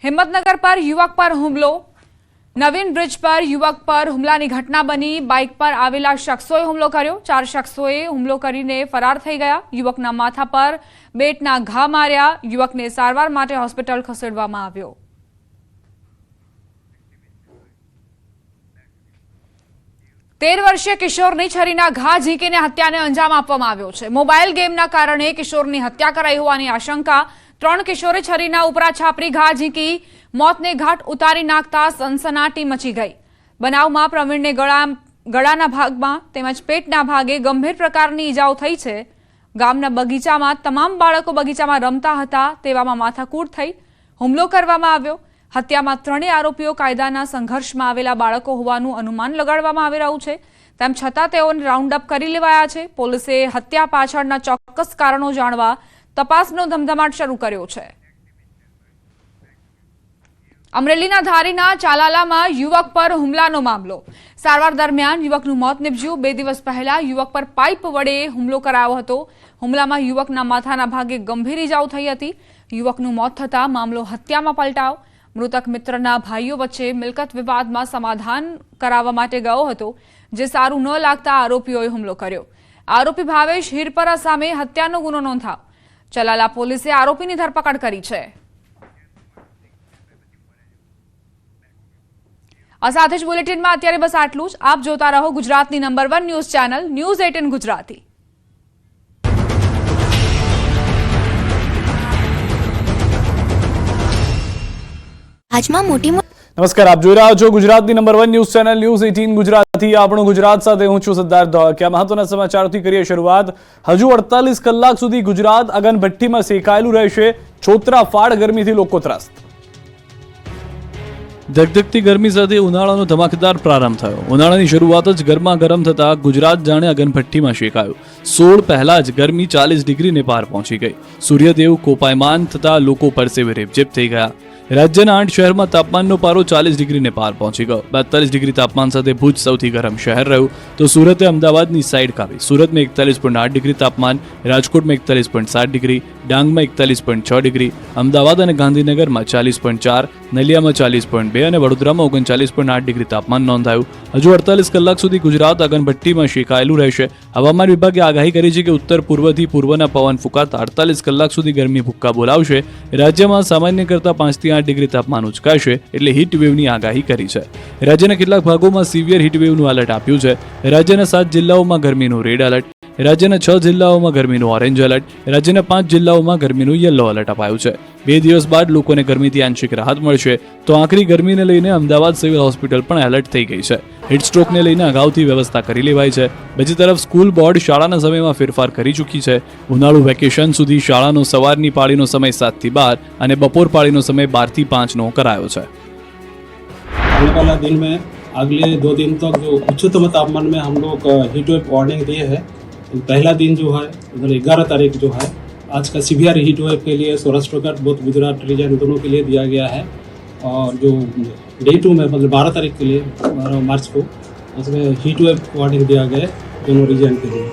हिम्मतनगर पर युवक पर हुमलो। नवीन ब्रिज पर युवक पर हुमलानी घटना बनी। बाइक पर आवेला शख्सोए हुमलो कर्यो। 4 शख्सोए हुमलो करीने फरार थई गया। युवकना माथा पर बेटना घा मार्या। युवकने सारवार माटे होस्पिटल खसेडवामां આવ્યો। तेर वर्षीय किशोरनी छरीना घा ઝીંકીને હત્યાને અંજામ આપવામાં આવ્યો છે। મોબાઈલ ગેમના કારણે કિશોરની હત્યા કરાઈ હોવાની આશંકા। 3 કિશોરે છરીના ઉપરા છાપરી ઘા ઝીંકી મોતને ઘાટ ઉતારી નાખતા સનસનાટી મચી ગઈ। બનાવમાં પ્રવીણને ગળાના ભાગમાં તેમજ પેટના ભાગે ગંભીર પ્રકારની ઈજાઓ થઈ છે। ગામના બગીચામાં તમામ બાળકો બગીચામાં રમતા હતા તેવામાં માથાકૂટ થઈ હુમલો કરવામાં આવ્યો। હત્યામાં 3 આરોપીઓ કાયદાના સંઘર્ષમાં આવેલા બાળકો હોવાનું અનુમાન લગાડવામાં આવી રહ્યું છે। તેમ છતાં તેઓને રાઉન્ડ અપ કરી લેવાયા છે। પોલીસે હત્યા પાછળના ચોક્કસ કારણો જાણવા તપાસનો ધમધમાટ શરૂ કર્યો છે। અમરેલીના ધારીના ચાલાલામાં યુવક પર હુમલાનો મામલો। સારવાર દરમિયાન યુવકનું મોત નીપજ્યું। 2 દિવસ પહેલા યુવક પર પાઇપ વડે હુમલો કરાયો હતો। હુમલામાં યુવકના માથાના ભાગે ગંભીર ઈજાઓ થઈ હતી। યુવકનું મોત થતાં મામલો હત્યામાં પલટાયો। મૃતક મિત્રના ભાઈઓ વચ્ચે મિલકત વિવાદમાં સમાધાન કરાવવા માટે ગયો હતો, જે સારું ન લાગતા આરોપીઓએ હુમલો કર્યો। આરોપી ભાવેશ હિરપરા સામે હત્યાનો ગુનો નોંધાયો। ચલાલા પોલીસે આરોપીની ધરપકડ કરી છે। આ સાથે જ બુલેટિનમાં અત્યારે બસ આટલું જ। આપ જોતા રહો ગુજરાતની number 1 news channel news 18 Gujarati. નમસ્કાર, આપ જોઈ રહ્યા છો ગુજરાતની number 1 news channel news 18 Gujarati. આપણું ગુજરાત સાથે હું છું સિદ્ધાર્થ ધોળકિયા। મહત્વના સમાચારથી કરીએ શરૂઆત। હજુ 48 કલાક સુધી ગુજરાત અગનભઠ્ઠીમાં શેકાયેલું રહેશે। છોતરાફાડ ગરમીથી લોકો ત્રાસ્ત। ધગધગતી ગરમી સાથે ઉનાળાનો ધમાકેદાર પ્રારંભ થયો। ઉનાળાની શરૂઆત જ ગરમા ગરમ થતા ગુજરાત જાણે અગનભઠ્ઠીમાં શેકાયું। 16 પહેલા જ ગરમી 40 ડિગ્રીને પાર પહોંચી ગઈ। સૂર્યદેવ કોપાયમાન થતા લોકો પરસેવે રેબઝેબ થઈ ગયા। રાજ્યના 8 શહેરમાં તાપમાનનો પારો 40 ડિગ્રીને પાર પહોંચી ગયો। 42 ડિગ્રી તાપમાન સાથે ભુજ સૌથી ગરમ શહેર રહ્યું, તો સુરતે અમદાવાદની સાઈડ કાપી। સુરતમાં 41.8 ડિગ્રી તાપમાન, રાજકોટમાં 41.7 ડિગ્રી, ડાંગમાં 41.6 ડિગ્રી, અમદાવાદ અને ગાંધીનગરમાં 40.4, નલિયામાં 40.2 અને વડોદરામાં 39.8 ડિગ્રી તાપમાન નોંધાયું। હજુ 48 કલાક સુધી ગુજરાત અગનભઠ્ઠીમાં શેકાયેલું રહેશે। હવામાન વિભાગે આગાહી કરી છે કે ઉત્તર પૂર્વથી પૂર્વના પવન ફૂંકાતા 48 કલાક સુધી ગરમી ભૂક્કા બોલાવશે। રાજ્યમાં સામાન્ય કરતાં 5 થી 8 ડિગ્રી તાપમાન ઉચકાશે, એટલે હીટ વેવની આગાહી કરી છે। રાજ્યના કેટલાક ભાગોમાં સિવિયર હીટ વેવનું એલર્ટ આપ્યું છે। રાજ્યના 7 જિલ્લાઓમાં ગરમીનું રેડ એલર્ટ, રાજ્યના 6 જિલ્લાઓમાં ગરમીનું ઓરેન્જ એલર્ટ, રાજ્યના 5 જિલ્લાઓમાં ગરમીનું યલો એલર્ટ અપાયું છે। 2 દિવસ બાદ લોકોને ગરમીથી આંશિક રાહત મળશે, તો આખરી ગરમીને લઈને અમદાવાદ સિવિલ હોસ્પિટલ પણ એલર્ટ થઈ ગઈ છે। હીટસ્ટ્રોકને લઈને અગાઉથી વ્યવસ્થા કરી લેવાઈ છે। બીજી તરફ સ્કૂલ બોર્ડ શાળાના સમયમાં ફેરફાર કરી ચૂકી છે। ઉનાળુ વેકેશન સુધી શાળાનો સવારની પાળીનો સમય 7 થી 12 અને બપોર પાળીનો સમય 12 થી 5 નો करायो है। आने वाला दिन में अगले 2 दिन तक जो उच्चतम तापमान में हम लोग हीट वेव वार्निंग दिए हैं। तो पहला दिन जो है उधर 11 तारीख जो है आज का सीवियर हीट वेव के लिए सौराष्ट्र का बहुत गुजरात रीजन दोनों के लिए दिया गया है। और जो डे 2 में मतलब 12 तारीख के लिए 12 मार्च को उसमें हीट वेव वार्निंग दिया गया है दोनों रीजन के लिए।